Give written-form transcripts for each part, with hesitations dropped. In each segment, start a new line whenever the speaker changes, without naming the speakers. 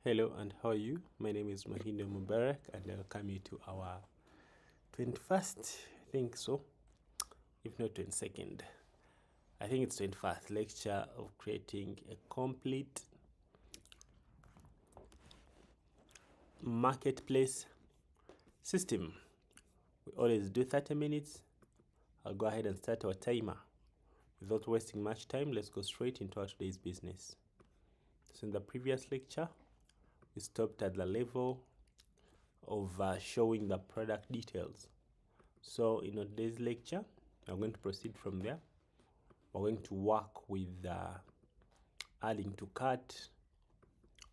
Hello and how are you? My name is Muhindo and I welcome you to our 21st, I think so, if not 22nd. I think it's 21st lecture of creating a complete marketplace system. We always do 30 minutes. I'll go ahead and start our timer. Without wasting much time, let's go straight into our today's business. So in the previous lecture, we stopped at the level of showing the product details. So in today's lecture, I'm going to proceed from there. We're going to work with adding to cart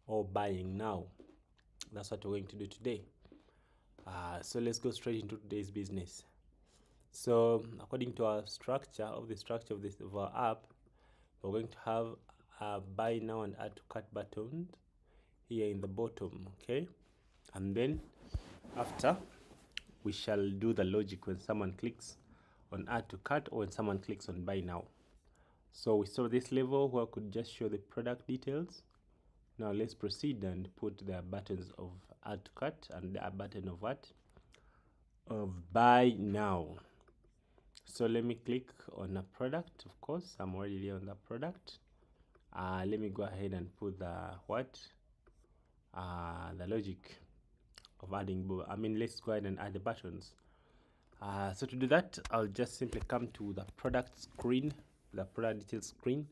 or buying now. That's what we're going to do today. So let's go straight into today's business. So according to our structure of our app, we're going to have a buy now and add to cart button here in the bottom, okay? And then after, we shall do the logic when someone clicks on add to cart or when someone clicks on buy now. So we saw this level where I could just show the product details. Now let's proceed and put the buttons of add to cart and the button of what? Of buy now. So let me click on a product. Of course, I'm already there on the product. Let me go ahead and put the what? The logic of adding. Let's go ahead and add the buttons. So to do that, I'll just simply come to the product screen, the product details screen,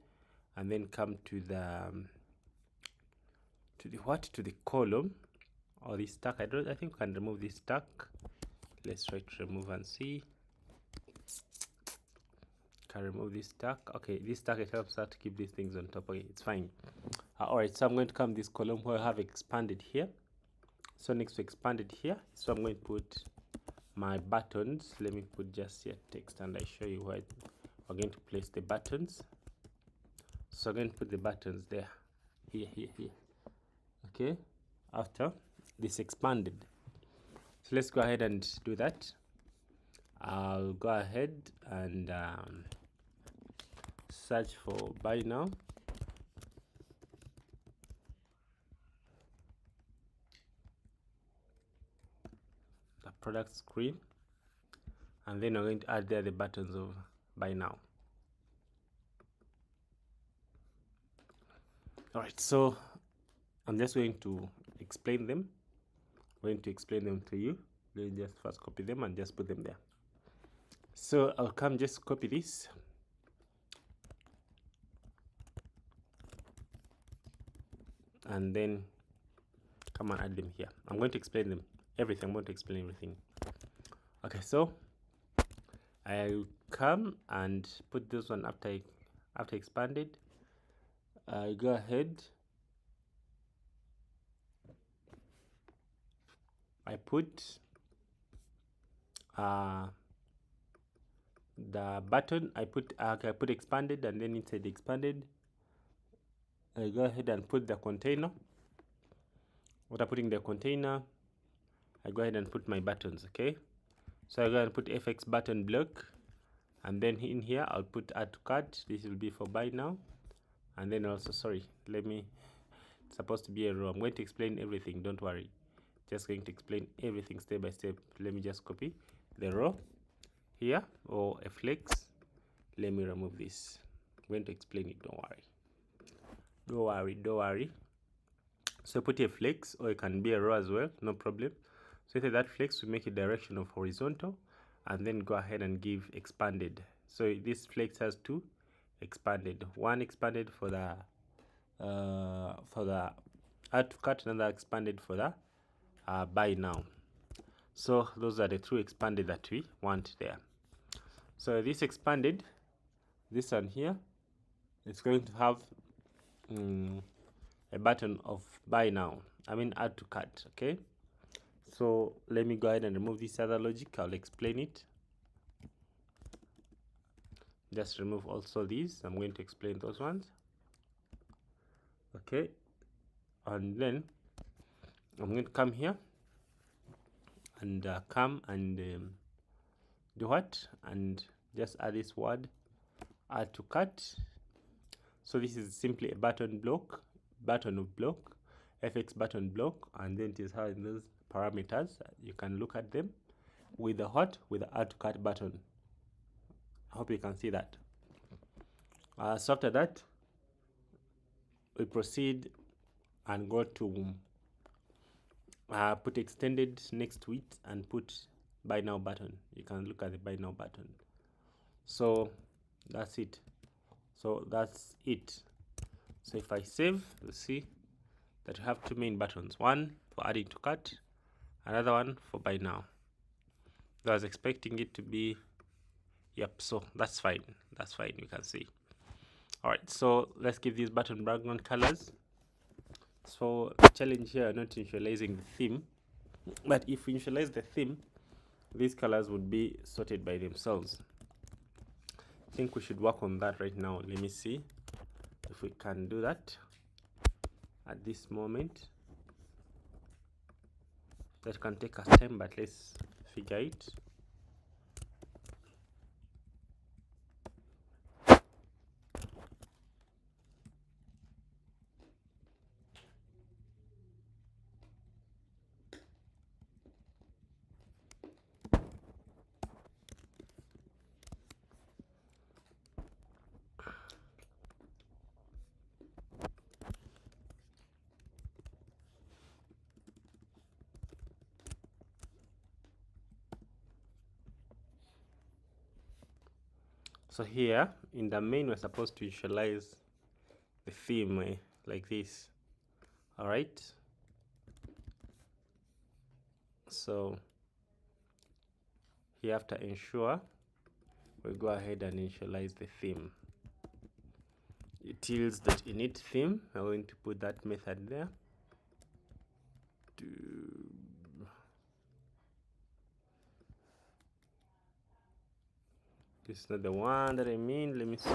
and then come to the column or this tag. I think we can remove this tag. Let's try to remove and see. Can remove this tag. Okay, this tag, it helps us to keep these things on top. Okay, it's fine. All right, so I'm going to come this column where I have expanded here. So next to expanded here, so I'm going to put my buttons. Let me put just here text and I show you where we're going to place the buttons. So I'm going to put the buttons there, here. Okay, after this expanded. So let's go ahead and do that. I'll go ahead and search for buy now. The product screen, and then I'm going to add there the buttons of buy now. All right, so I'm just going to explain them. I'm going to explain them to you. Let me just first copy them and just put them there. So I'll come just copy this. And then come and add them here. I'm going to explain them everything. I'm going to explain everything. Okay, so I come and put this one after expanded. I go ahead. I put the button. I put expanded, and then inside the expanded, I go ahead and put the container. After putting the container, I go ahead and put my buttons. Okay, so I go ahead and put fx button block, and then in here I'll put add to cart. This will be for buy now, and then also, sorry, it's supposed to be a row. I'm going to explain everything, don't worry. Just going to explain everything step by step. Let me just copy the row here, or a flex. Let me remove this. I'm going to explain it, don't worry. So put a flex, or it can be a row as well, no problem. So after that flex, we make a direction of horizontal, and then go ahead and give expanded. So this flex has two expanded. One expanded for the add to cart, another expanded for the buy now. So those are the two expanded that we want there. So this expanded, this one here, it's going to have a button of buy now, add to cart. Okay, so let me go ahead and remove this other logic. I'll explain it. Just remove also these. I'm going to explain those ones. Okay, and then I'm going to come here and come and do what? And just add this word add to cart. So this is simply a button of block, fx button block, and then it is having those parameters. You can look at them with the add to cart button. I hope you can see that. So after that, we proceed and go to put extended next to it and put buy now button. You can look at the buy now button. So that's it. So if I save, you'll see that you have two main buttons, one for adding to cart, another one for buy now. I was expecting it to be, yep, so that's fine, you can see. All right, so let's give these button background colors. So the challenge here, not initializing the theme, but if we initialize the theme, these colors would be sorted by themselves. I think we should work on that right now. Let me see if we can do that at this moment. That can take us time, but let's figure it. So here in the main, we're supposed to initialize the theme like this. All right. So here after ensure, we go ahead and initialize the theme. Utils.init theme. I'm going to put that method there. This is not the one that I mean. Let me see.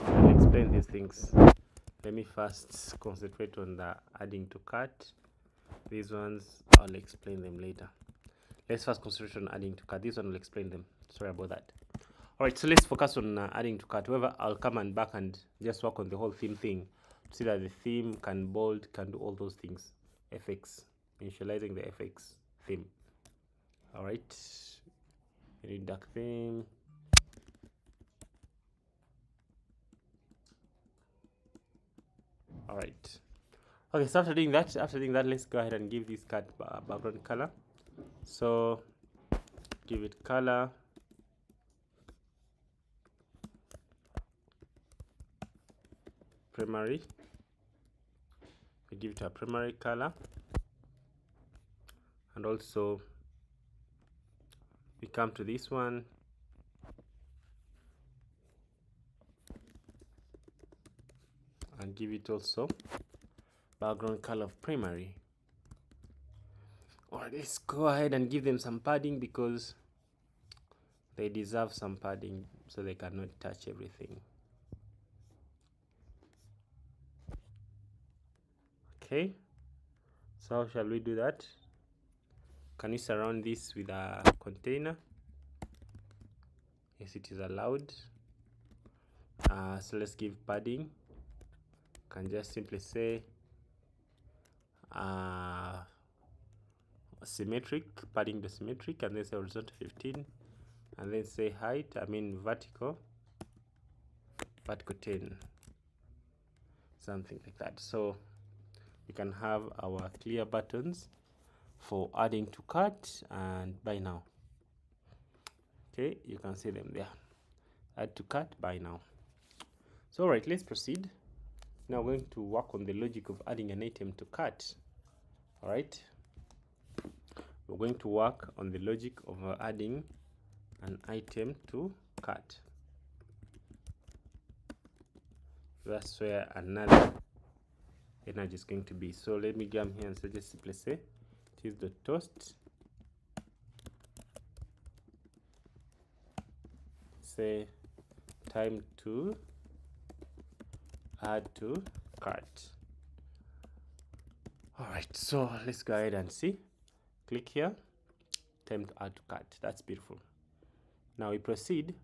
I'll explain these things. Let me first concentrate on the adding to cart. These ones, I'll explain them later. Let's first concentrate on adding to cart. This one will explain them. Sorry about that. All right, so let's focus on adding to cart. However, I'll come and back and just work on the whole theme thing to see that the theme can bold, can do all those things. FX, initializing the FX theme. All right, you need dark theme. All right. Okay, so after doing that, let's go ahead and give this card background color. So give it color. Primary. We give it a primary color. And also we come to this one. And give it also background color of primary. Or let's go ahead and give them some padding because they deserve some padding so they cannot touch everything. Okay, so how shall we do that? Can you surround this with a container? Yes, it is allowed. So let's give padding. Can just simply say symmetric, padding the symmetric, and then say horizontal 15, and then say height, vertical 10, something like that. So we can have our clear buttons for adding to cart and buy now. Okay, you can see them there. Add to cart, buy now. So all right, let's proceed. Now we're going to work on the logic of adding an item to cart. All right, we're going to work on the logic of adding an item to cart. That's where another energy is going to be. So let me come here and so just simply say it is the toast say time to add to cart. All right, so let's go ahead and see. Click here, time to add to cart. That's beautiful. Now we proceed.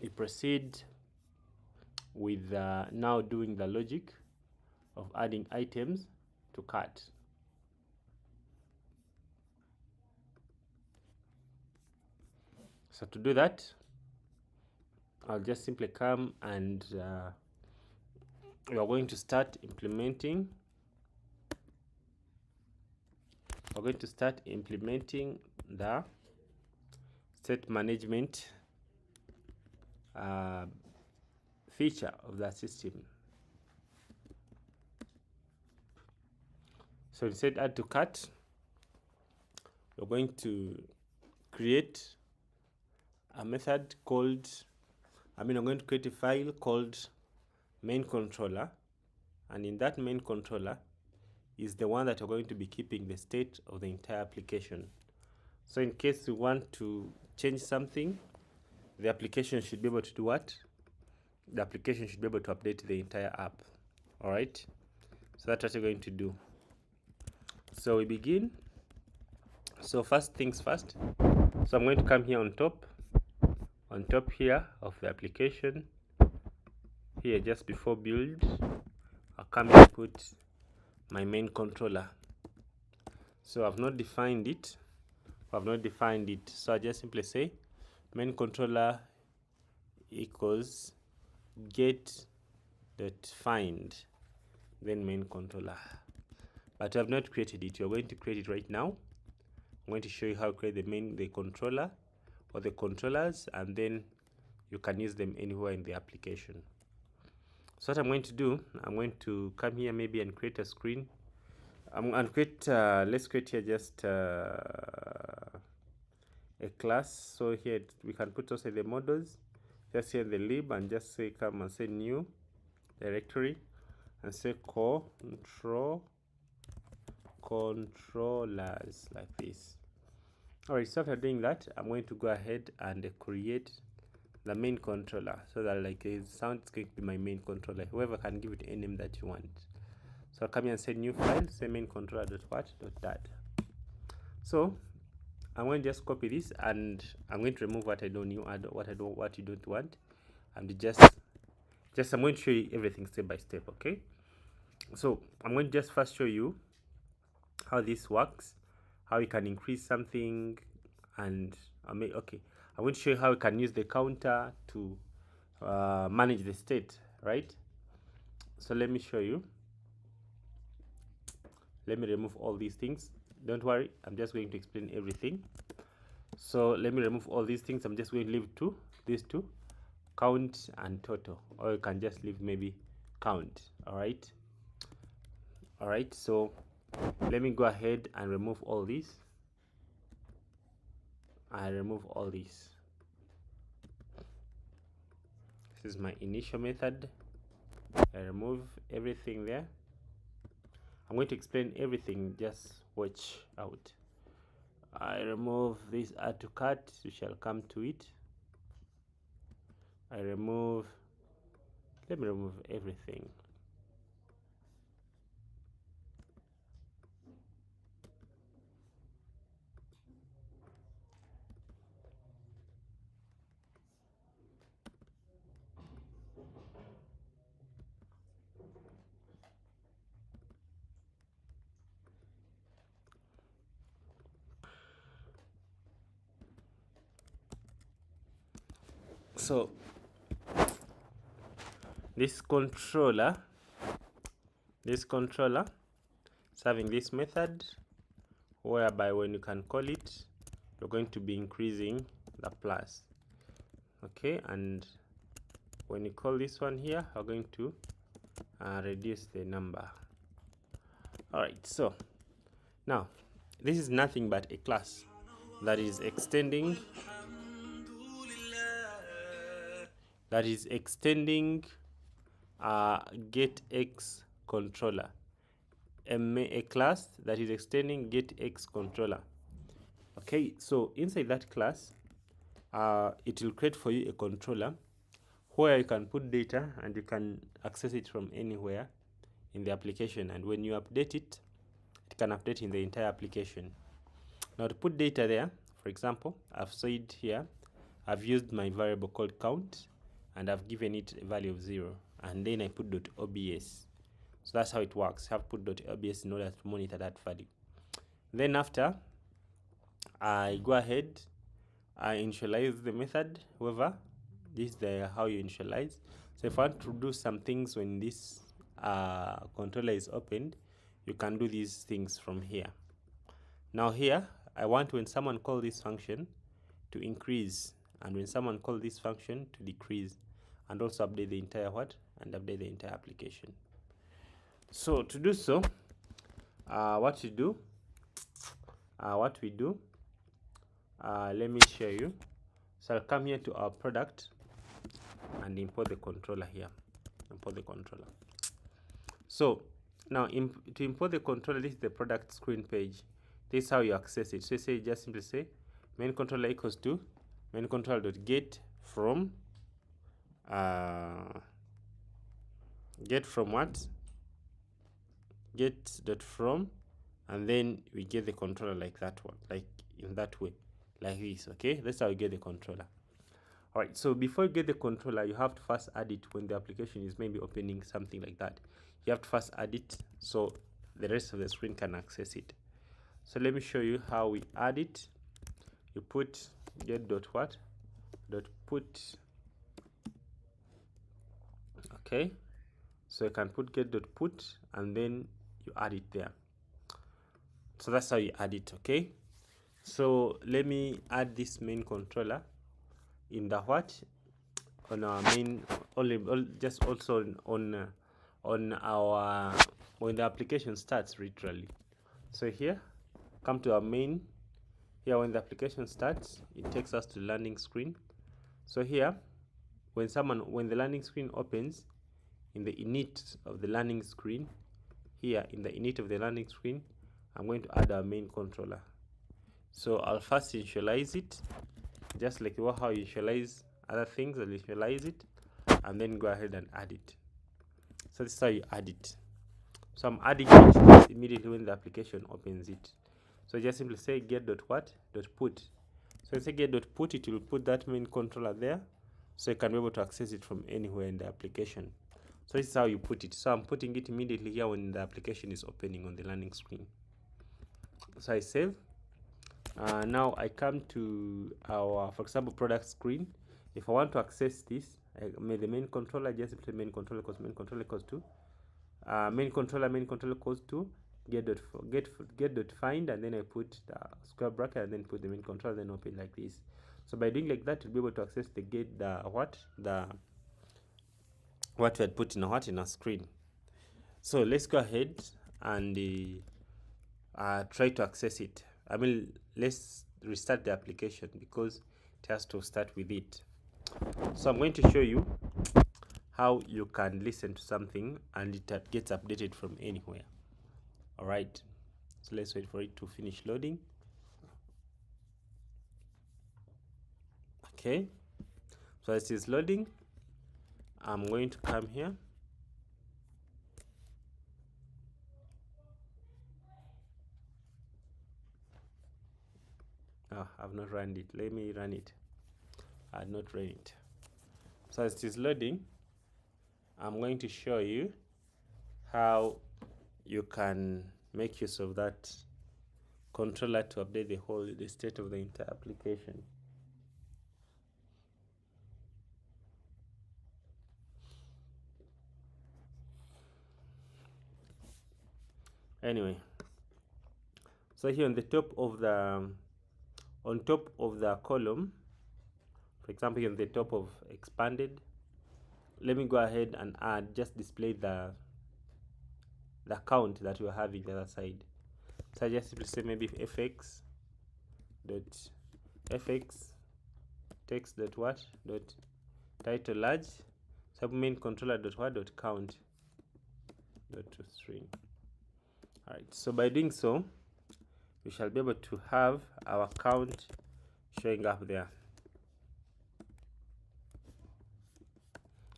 We proceed with now doing the logic of adding items to cart. So to do that, I'll just simply come and we are going to start implementing. We're going to start implementing the state management feature of that system. So instead add to cart, we're going to create a method called, I'm going to create a file called main controller, and in that main controller is the one that we're going to be keeping the state of the entire application. So in case you want to change something, the application should be able to do what? The application should be able to update the entire app. All right, so that's what we're going to do. So we begin. So first things first, so I'm going to come here on top here of the application here, just before build, I'll come and put my main controller. So I've not defined it, so I just simply say main controller equals get.find, then main controller. But I have not created it. You're going to create it right now. I'm going to show you how to create the controller or the controllers, and then you can use them anywhere in the application. So what I'm going to do, I'm going to come here maybe and create a screen. Let's create here just a class. So here we can put also the models, just here the lib, and just say come and say new directory and say controllers, like this. All right, so after doing that, I'm going to go ahead and create the main controller, so that like it sounds going to be my main controller. Whoever can give it any name that you want. So I'll come here and say new file, say main controller.dat. So I'm going to just copy this, and I'm going to remove what I don't need, add what you don't want, and just I'm going to show you everything step by step. Okay, so I'm going to just first show you how this works, how you can increase something, and I'm going to show you how you can use the counter to manage the state, right? So let me show you. Let me remove all these things. Don't worry, I'm just going to explain everything. So let me remove all these things. I'm just going to leave these two, count and total, or you can just leave maybe count. All right, so let me go ahead and remove all these. I remove all these. This is my initial method. I remove everything there. I'm going to explain everything, just watch out. I remove this add to cart, we shall come to it. Let me remove everything. So this controller is having this method whereby when you can call it, you're going to be increasing the plus. Okay, and when you call this one here, we're going to reduce the number. All right, so now this is nothing but a class that is extending getX controller. a class that is extending getXController. Okay, so inside that class, it will create for you a controller where you can put data and you can access it from anywhere in the application, and when you update it, it can update in the entire application. Now to put data there, for example, I've said here I've used my variable called count and I've given it a value of 0, and then I put .obs. So that's how it works. I have put .obs in order to monitor that value. Then after, I go ahead, I initialize the method. However, this is how you initialize. So if I want to do some things when this controller is opened, you can do these things from here. Now here, I want when someone calls this function to increase, and when someone calls this function to decrease, and also update the entire update the entire application. So to do so, what we do, let me show you. So I'll come here to our product and import the controller here. Import the controller. So now to import the controller, this is the product screen page. This is how you access it. So just simply say main controller equals to main controller.get from get.from, and then we get the controller like that one, like in that way, like this. Okay, that's how you get the controller. All right, so before you get the controller, you have to first add it when the application is maybe opening something like that. You have to first add it so the rest of the screen can access it. So let me show you how we add it. You put get.put. Okay, so you can put get.put and then you add it there. So that's how you add it. Okay, so let me add this main controller in the on our main, just also on our when the application starts, literally. So here, come to our main. Here, when the application starts, it takes us to the landing screen. So here, when the landing screen opens, in the init of the landing screen, here in the init of the landing screen, I'm going to add our main controller. So I'll first initialize it, just like how you initialize other things. I'll initialize it and then go ahead and add it. So this is how you add it. So I'm adding it immediately when the application opens it. So just simply say get.put. So say get.put, it will put that main controller there, so you can be able to access it from anywhere in the application. So this is how you put it. So I'm putting it immediately here when the application is opening on the landing screen. So I save. Now I come to our, for example, product screen. If I want to access this, the main controller, just simply main controller equals to main controller equals to get.find, and then I put the square bracket and then put the main controller, then open like this. So by doing like that, you'll be able to access what we had put in a screen. So let's go ahead and try to access it. I mean, let's restart the application because it has to start with it. So I'm going to show you how you can listen to something and it gets updated from anywhere. All right, so let's wait for it to finish loading. Okay, so as it is loading, I'm going to come here. I've not run it. Let me run it. I had not run it. So as it is loading, I'm going to show you how you can make use of that controller to update the state of the entire application. Anyway, so here on the top of the column, for example, here on the top of expanded, let me go ahead and just display the count that we're having the other side. So I just simply say maybe fx text dot title large submain controller count to string. All right, so by doing so, we shall be able to have our account showing up there.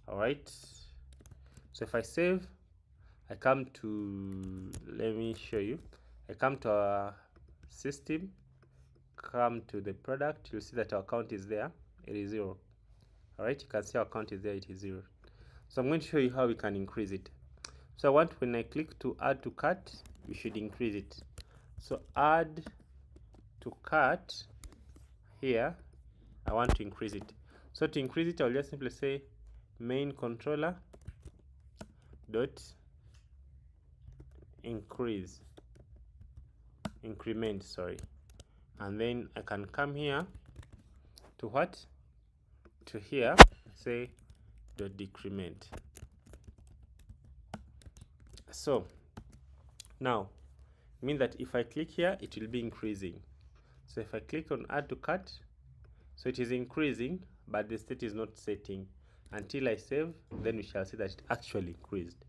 All right, so if I save, I come to, let me show you, I come to our system, come to the product, you'll see that our account is there, it is 0. All right, you can see our account is there, it is 0. So I'm going to show you how we can increase it. So I want, when I click to add to cart, we should increase it. So add to cart, here I want to increase it. So to increase it, I'll just simply say main controller dot increment, sorry, and then I can come here to what, to here, say dot decrement. So now mean that if I click here, it will be increasing. So if I click on add to cart, so it is increasing, but the state is not setting until I save. Then we shall see that it actually increased.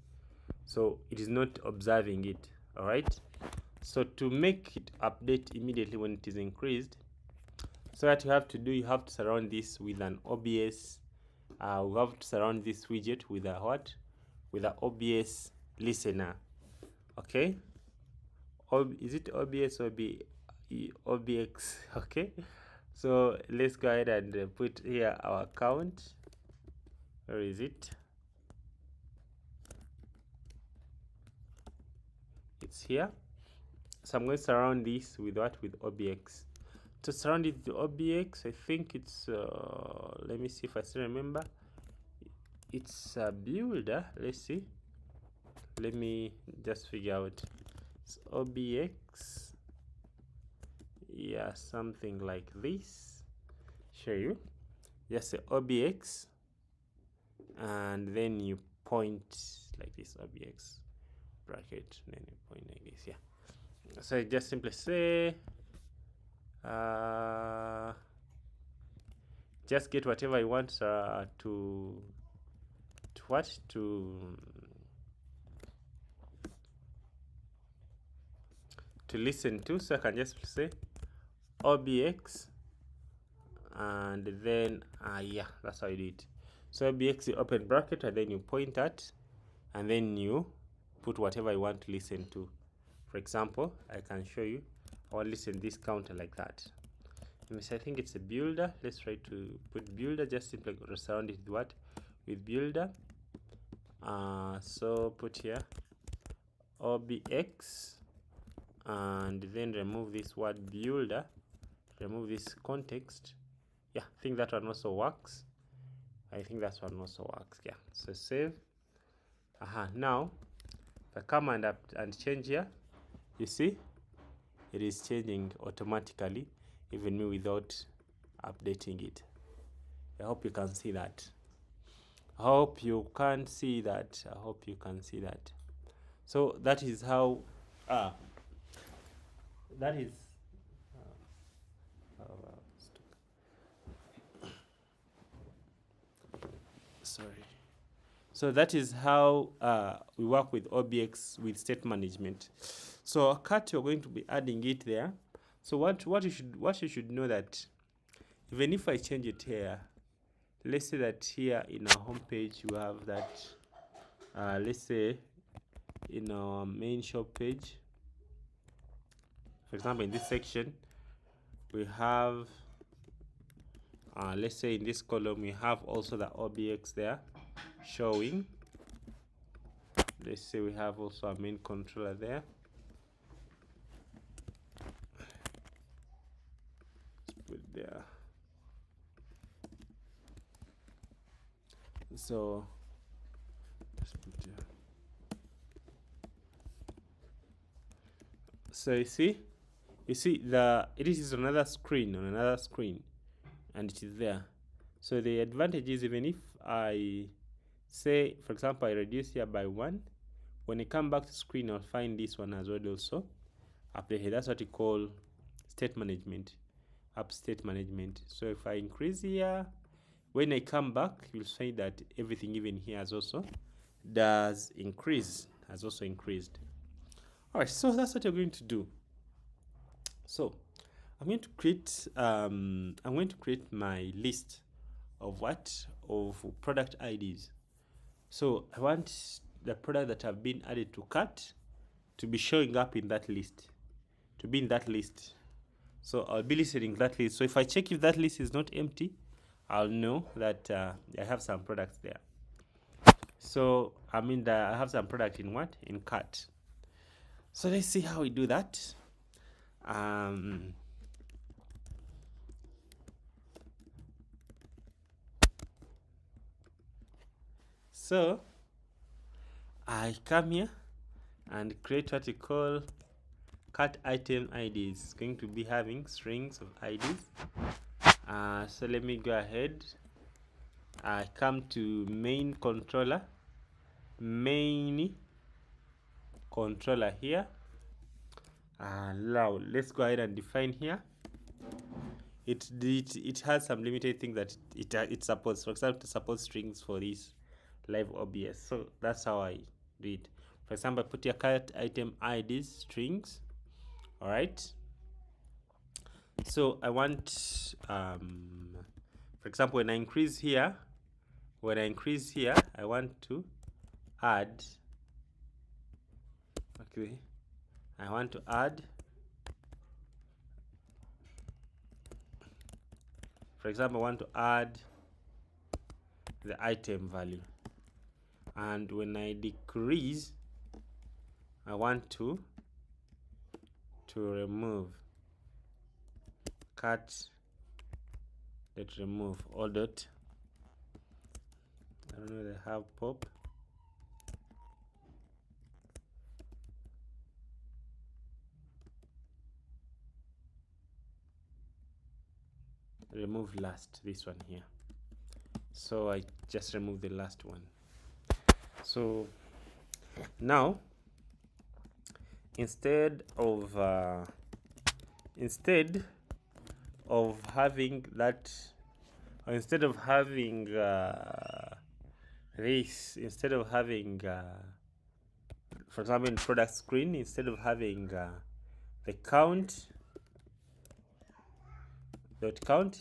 So it is not observing it. All right, so to make it update immediately when it is increased, so what you have to do, you have to surround this with an OBS. We have to surround this widget with a what, with an OBS listener. Okay, is it OBS or OBX? Okay, so let's go ahead and put here our account. Where is it? It's here. So I'm going to surround this with what, with OBX. To surround it with OBX, I think it's let me see if I still remember. It's a builder. Let's see, let me just figure out. It's OBX, yeah, something like this. Show you, just say OBX, and then you point like this, OBX bracket, then you point like this. Yeah, so I just simply say just get whatever you want to listen to. So I can just say OBX, and then yeah, that's how you do it. So OBX, you open bracket, and then you point at, and then you put whatever you want to listen to. For example, I can show you, I want to listen this counter like that. I think it's a builder. Let's try to put builder, just simply surround it with what, with builder. So put here OBX, and then remove this word builder, remove this context. Yeah, I think that one also works. I think that one also works. Yeah, so save. Now if I come and change here, you see it is changing automatically, even me without updating it. I hope you can see that. I hope you can see that. I hope you can see that. So that is how that is sorry. So that is how we work with OBX with state management. So a cut, you're going to be adding it there. So what you should know, that even if I change it here, let's say that here in our home page you have that let's say in our main shop page, for example, in this section we have let's say in this column we have also the OBX there showing. Let's say we have also a main controller there. Let's put there. So let's put there. So you see it is on another screen, and it is there. So the advantage is, even if I say, for example, I reduce here by 1, when I come back to screen, I'll find this one as well also up there. That's what we call state management, app state management. So if I increase here, when I come back, you'll see that everything even here has also increased. All right, so that's what you're going to do. So I'm going to create my list of product IDs. So I want the product that have been added to cart to be showing up in that list, to be in that list. So I'll be listening that list. So if I check if that list is not empty, I'll know that I have some products there. So I have some product in what? In cart. So let's see how we do that. So I come here and create what you call cart item IDs. It's going to be having strings of IDs. So let me go ahead. I come to main controller here. Now let's go ahead and define here. It has some limited things that it supports. For example, it supports strings for this live OBS. So that's how I do it. For example, I put your cart item IDs strings. All right. So I want, for example, when I increase here, I want to add. Okay, I want to add. For example, I want to add the item value, and when I decrease, I want to remove cut. Let's remove all dot. I don't know, they have pop. Remove last, this one here. So I just remove the last one. So now instead of having that, or instead of having this, instead of having for example in product screen, instead of having the count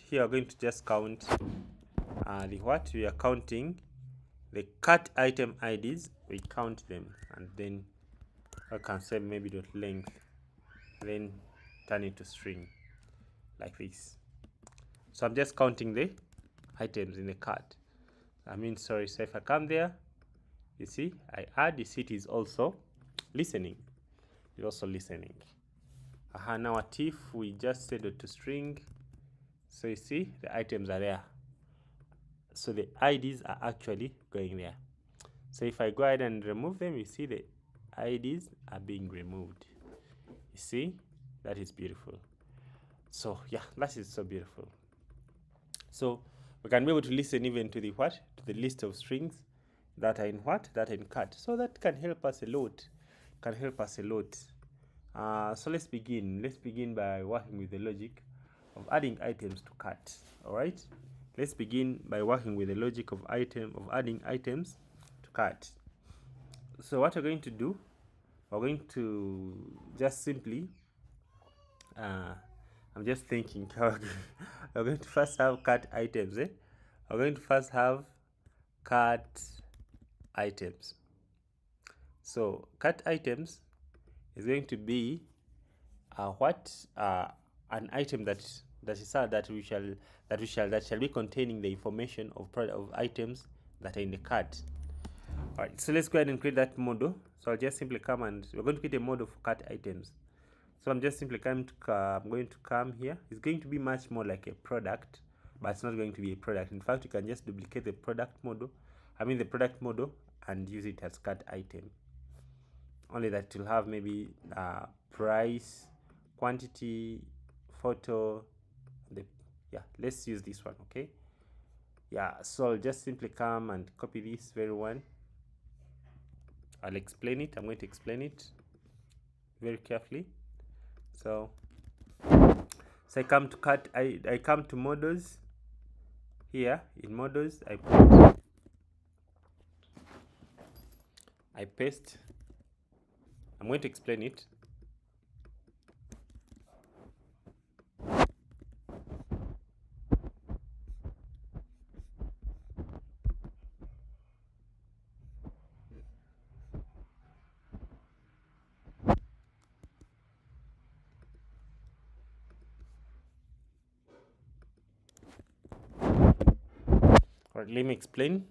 here, we're going to just count the what we are counting, the cart item IDs. We count them, and then I can say maybe dot length, then turn it to string like this. So I'm just counting the items in the cart. So if I come there, you see I add, you see it is also listening. It's also listening. Now what if we just set it to string? So you see the items are there. So the IDs are actually going there. So if I go ahead and remove them, you see the IDs are being removed. You see, that is beautiful. So yeah, that is so beautiful. So we can be able to listen even to the list of strings that are in cart. So that can help us a lot. So let's begin by working with the logic of adding items to cart. All right, let's begin by working with the logic of adding items to cart. So what we're going to do, we're going to just simply I'm just thinking how we're going to first have cart items. We're going to first have cart items. So cart items is going to be an item that shall be containing the information of items that are in the cart. All right, so let's go ahead and create that model. So I'll just simply come, and we're going to create a model for cart items. So I'm just simply I'm going to come here. It's going to be much more like a product, but it's not going to be a product. In fact, you can just duplicate the product model and use it as cart item. Only that it will have maybe price, quantity, photo. Let's use this one. Okay. Yeah, so I'll just simply come and copy this very one. I'll explain it. I'm going to explain it very carefully. So I come to cart. I come to models. Here in models, I paste I'm going to explain it. Alright, let me explain.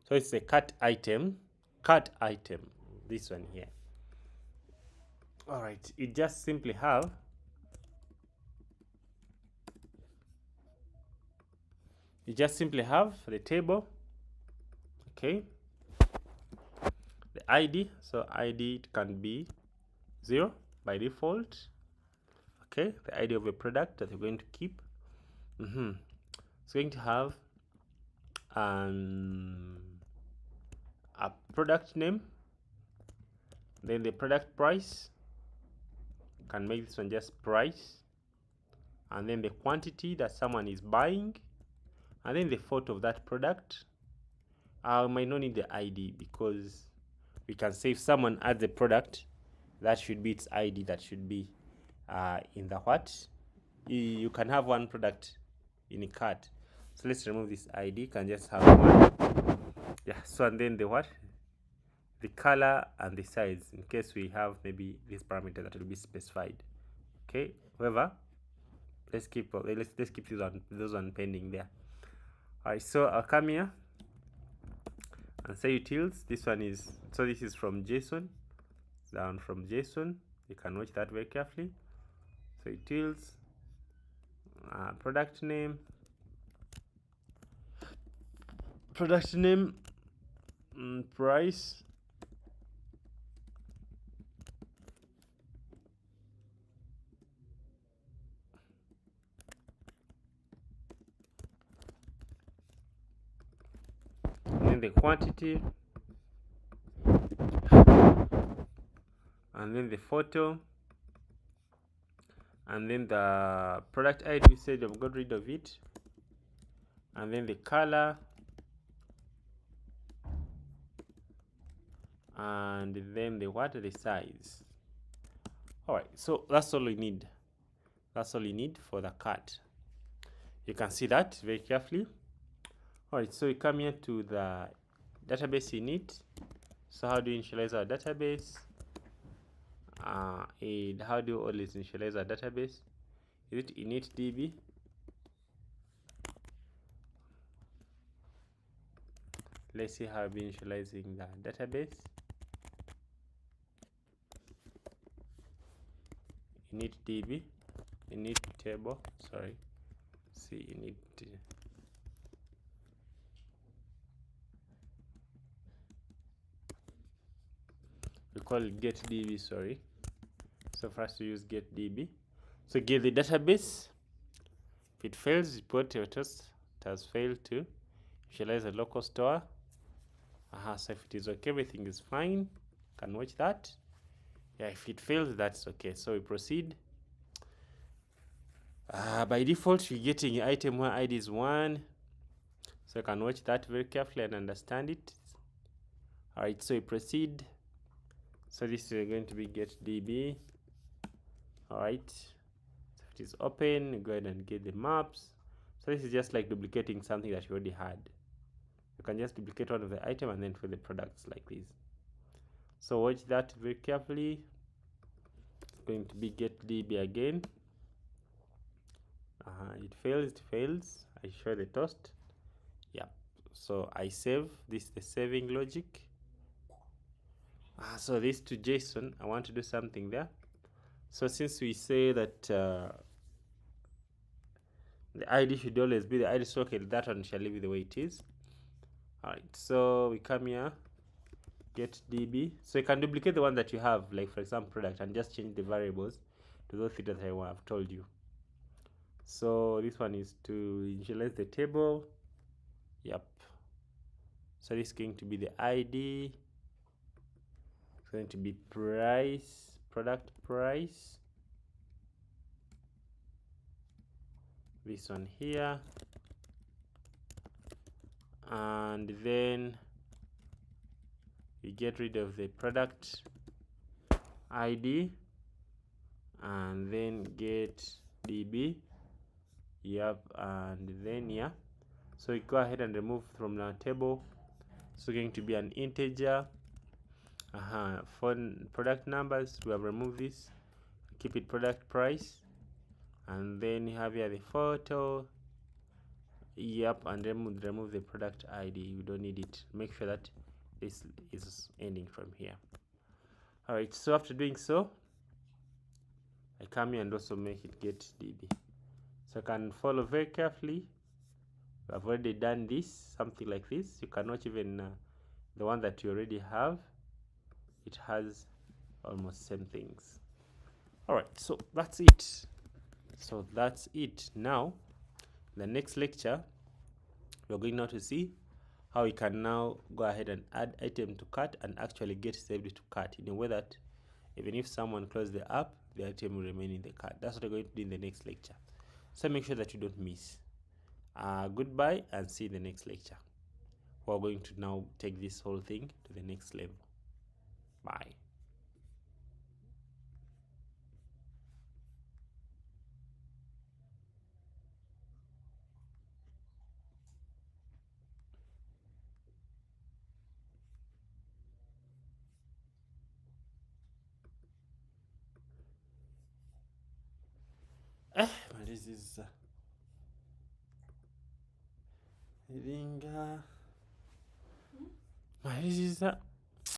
So it's a cart item, this one here. Alright, it just simply have the table, okay, the ID. So ID, it can be 0 by default, okay, the ID of a product that you're going to keep. It's going to have a product name, then the product price, can make this one just price, and then the quantity that someone is buying, and then the photo of that product. I might not need the ID, because we can say if someone adds the product, that should be its ID, that should be in the what. You can have one product in a cart, so let's remove this ID. You can just have one. Yeah, so and then the what, the color and the size, in case we have maybe this parameter that will be specified. Okay, however, let's keep those on pending there. All right, so I'll come here and say utils. This one is, so this is from JSON, down from JSON. You can watch that very carefully. So utils, product name, price, and then the quantity, and then the photo, and then the product ID. We said I've got rid of it, and then the color, and then the size. All right, so that's all we need. That's all you need for the cart. You can see that very carefully. All right, so we come here to the database init. So how do you initialize our database? And how do you always initialize our database? Is it init db? Let's see how I'll be initializing the database. Init db, init table, sorry. See, init. We call it get db, sorry. So for us to use get db. So get the database. If it fails, report your test. It has failed to initialize a local store. So if it is okay, everything is fine. Can watch that. Yeah, if it fails, that's okay. So we proceed. By default, you're getting an item where ID is 1. So you can watch that very carefully and understand it. All right, so we proceed. So this is going to be get db. All right, so if it is open, go ahead and get the maps. So this is just like duplicating something that you already had. You can just duplicate one of the item and then for the products like this. So watch that very carefully. It's going to be get db again. It fails. I show the toast. Yeah, so I save. This is the saving logic. So this to JSON, I want to do something there. So since we say that the ID should always be the ID, so okay, that one shall leave it the way it is. All right, so we come here, get db. So you can duplicate the one that you have, like for example product, and just change the variables to those things that I have told you. So this one is to initialize the table. Yep. So this is going to be the ID. It's going to be price, product price. This one here. And then we get rid of the product ID and then get db. Yep, and then yeah, so we go ahead and remove from our table. So going to be an integer. For product numbers, we have removed this, keep it product price, and then you have here the photo. Yep, and remove the product ID. We don't need it. Make sure that this is ending from here. All right, so after doing so, I come here and also make it get db, so I can follow very carefully. I've already done this, something like this. You can watch even the one that you already have. It has almost same things. All right, so that's it. Now the next lecture, we're going now to see how we can now go ahead and add item to cart and actually get saved to cart in a way that even if someone closes the app, the item will remain in the cart. That's what we're going to do in the next lecture, so make sure that you don't miss. Goodbye and see you in the next lecture. We're going to now take this whole thing to the next level. Bye. This is I think this is